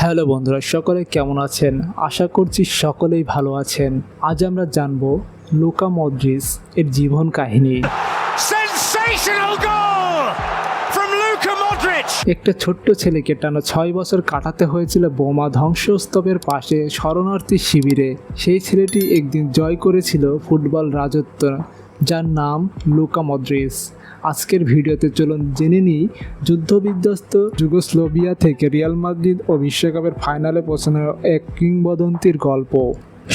Hello বন্ধুরা, সকলে কেমন আছেন? আশা করছি সকলেই ভালো আছেন। আজ আমরা জানব লুকা মদ্রিচ এর জীবন কাহিনী। Sensational goal from Luka Modric! একটা ছোট্ট ছেলেকে টানা 6 বছর কাটাতে হয়েছিল বোমা ধ্বংসস্তূপের পাশে শরণার্থী শিবিরে। সেই ছেলেটি একদিন জয় করেছিল ফুটবল রাজত্ব, যার নাম লুকা মদ্রিচ। আজকের ভিডিওতে চলুন জেনে নিই যুদ্ধবিধ্বস্ত যুগোস্লোভিয়া থেকে রিয়াল মাদ্রিদ ও বিশ্বকাপের ফাইনালে পৌঁছানোর এক কিংবদন্তির গল্প।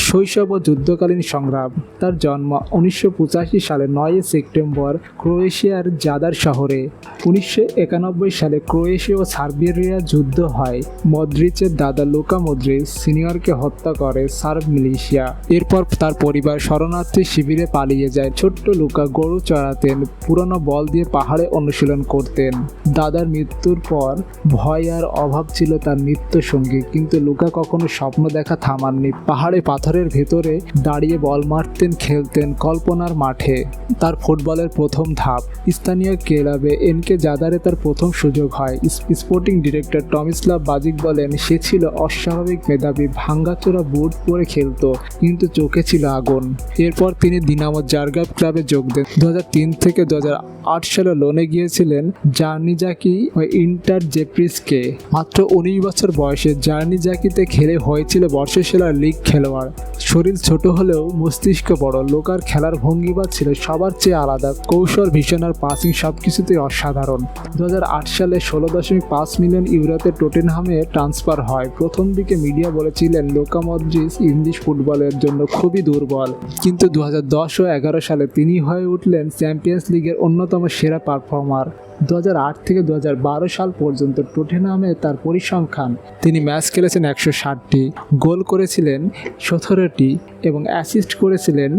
শৈশব ও যুদ্ধকালীন সংগ্রাম। তার জন্ম 1985 সালে 9 সেপ্টেম্বর ক্রোয়েশিয়ার জাদার শহরে। 1991 সালে ক্রোয়েশিয়া ও সার্বিয়ার যুদ্ধ হয়। মদ্রিচের দাদা লুকা মদ্রিচ সিনিয়রকে হত্যা করে সার্ব মিলিশিয়া। এরপর তার পরিবার শরণার্থী শিবিরে পালিয়ে যায়। ছোট্ট লুকা গরু চড়াতেন, পুরনো বল দিয়ে পাহাড়ে অনুশীলন করতেন। দাদার মৃত্যুর পর ভয় আর অভাব ছিল তার নিত্য সঙ্গী, কিন্তু লুকা কখনো স্বপ্ন দেখা থামাননি। পাহাড়ে পাথরের ভেতরে দাঁড়িয়ে বল মারতেন, খেলতেন কল্পনার মাঠে। তার ফুটবলের প্রথম ধাপ স্থানীয় ক্লাবে এনকে জাদারে তার প্রথম সুযোগ হয়। স্পোর্টিং ডিরেক্টর টমিস্লাভ বাজিক বলেন, সে ছিল অস্বাভাবিক মেধাবী, ভাঙ্গাচোরা বুট পরে খেলতো, কিন্তু চোখে ছিল আগুন। এরপর তিনি দিনামো জারগাব ক্লাবে যোগ দেন। 2003 থেকে 2008 সালে লোনে গিয়েছিলেন জার্নিজাকি ও ইন্টার জেপ্রিসকে। মাত্র 19 বছর বয়সে জার্নিজাকিতে খেলে হয়েছিল বর্ষসেরা লিগ খেলোয়াড়। শরীর ছোট হলেও মস্তিষ্ক বড়। লোকার খেলার ভঙ্গিমা ছিল সবার চেয়ে আলাদা। কৌশল, ভিশন আর পাসিং সবকিছুতেই অসাধারণ। 2008 সালে 16.5 মিলিয়ন ইউরোতে টটেনহামে ট্রান্সফার হয়। প্রথম দিকে মিডিয়া বলেছিলেন লুকা মদ্রিচ ইংলিশ ফুটবলের জন্য খুবই দুর্বল, কিন্তু 2010 ও 11 সালে তিনি হয়ে উঠলেন চ্যাম্পিয়ন্স লিগের অন্যতম সেরা পারফর্মার। 2008 থেকে 2012 সাল পর্যন্ত টটেনহামে তার পরিসংখ্যান: তিনি ম্যাচ খেলেছেন 160টি, গোল করেছিলেন 17টি এবং অ্যাসিস্ট করেছিলেন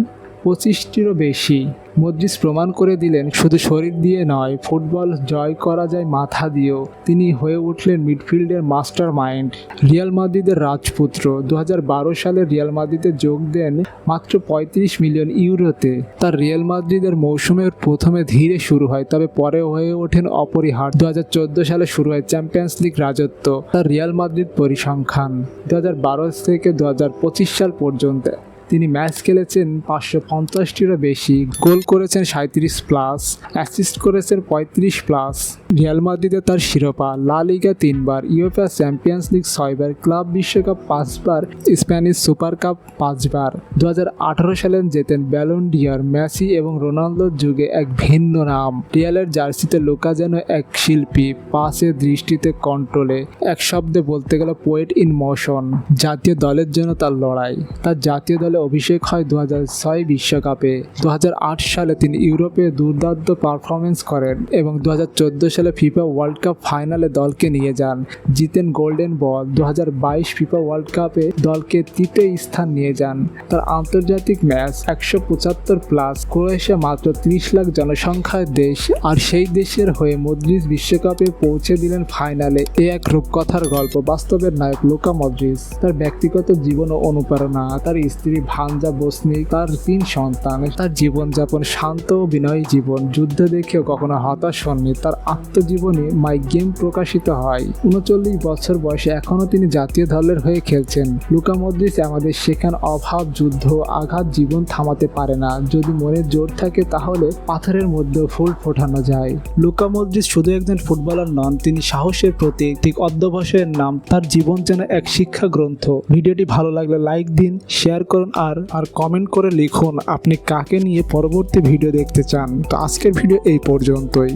25টিরও বেশি। মদ্রিচ প্রমাণ করে দিলেন শুধু শরীর দিয়ে নয়, ফুটবল জয় করা যায় মাথা দিয়েও। তিনি হয়ে উঠলেন মিডফিল্ডের মাস্টার মাইন্ড, রিয়াল মাদ্রিদের রাজপুত্র। 2012 সালে রিয়াল মাদ্রিদে যোগ দেন মাত্র 35 মিলিয়ন ইউরোতে। তার রিয়াল মাদ্রিদের মৌসুমের প্রথমে ধীরে শুরু হয়, তবে পরে হয়ে ওঠেন অপরিহার্য। 2014 সালে শুরু হয় চ্যাম্পিয়ন্স লিগ রাজত্ব। তার রিয়াল মাদ্রিদ পরিসংখ্যান: 2012 থেকে 2025 সাল পর্যন্ত তিনি ম্যাচ খেলেছেন 550টিরও বেশি, গোল করেছেন 37+, অ্যাসিস্ট করেছেন 35+। রিয়াল মাদ্রিদে তার শিরোপা: লা লিগা 3বার, ইউএফএ চ্যাম্পিয়ন্স লিগ 6বার, ক্লাব বিশ্বকাপ 5বার, স্প্যানিশ সুপার কাপ 5বার। 2018 সালে জেতেন ব্যালন ডি'অর। মেসি এবং রোনালদোর যুগে এক ভিন্ন নাম। রিয়ালের জার্সিতে লুকা যেন এক শিল্পী, পাসে, দৃষ্টিতে, কন্ট্রোলে। এক শব্দে বলতে গেলে পোয়েট ইন মোশন। জাতীয় দলের জন্য তার লড়াই। তার জাতীয় দলে অভিষেক হয় 2006 বিশ্বকাপে। 2008 সালে তিনি ইউরোপে দুর্দান্ত পারফরমেন্স করেন এবং 2014 সালে ফিফা ওয়ার্ল্ড কাপ ফাইনালে দলকে নিয়ে যান, জিতেন গোল্ডেন বল। 2022 ফিফা ওয়ার্ল্ড কাপে দলকে তৃতীয় স্থান নিয়ে যান। তার আন্তর্জাতিক ম্যাচ 175+। ক্রোয়েশিয়া মাত্র 30 লাখ জনসংখ্যার দেশ, আর সেই দেশের হয়ে মদ্রিচ বিশ্বকাপে পৌঁছে দিলেন ফাইনালে। এ এক রূপকথার গল্প। বাস্তবের নায়ক লুকা মদ্রিচ। তার ব্যক্তিগত জীবন ও অনুপ্রেরণা: তার স্ত্রী ভানজা বোসনিক, তার 3 সন্তান। তার জীবনযাপন শান্ত ও বিনয়ী জীবন। যুদ্ধ দেখেও কখনো হতাশ হননি। তার আত্মজীবনী মাই গেম প্রকাশিত হয়। 39 বছর বয়সে এখনও তিনি জাতীয় দলের হয়ে খেলছেন। লুকা মদ্রিচ আমাদের শেখান, অভাব, যুদ্ধ, আঘাত জীবন থামাতে পারে না। যদি মনে জোর থাকে তাহলে পাথরের মধ্যেও ফুল ফোটানো যায়। লুকা মদ্রিচ শুধু একজন ফুটবলার নন, তিনি সাহসের প্রতীক। ঠিক অধ্যবসায়ের নাম। তার জীবন যেন এক শিক্ষা গ্রন্থ। ভিডিওটি ভালো লাগলে লাইক দিন, শেয়ার করুন আর কমেন্ট করে লিখুন আপনি কাকে নিয়ে পরবর্তী ভিডিও দেখতে চান। তো আজকের ভিডিও এই পর্যন্তই।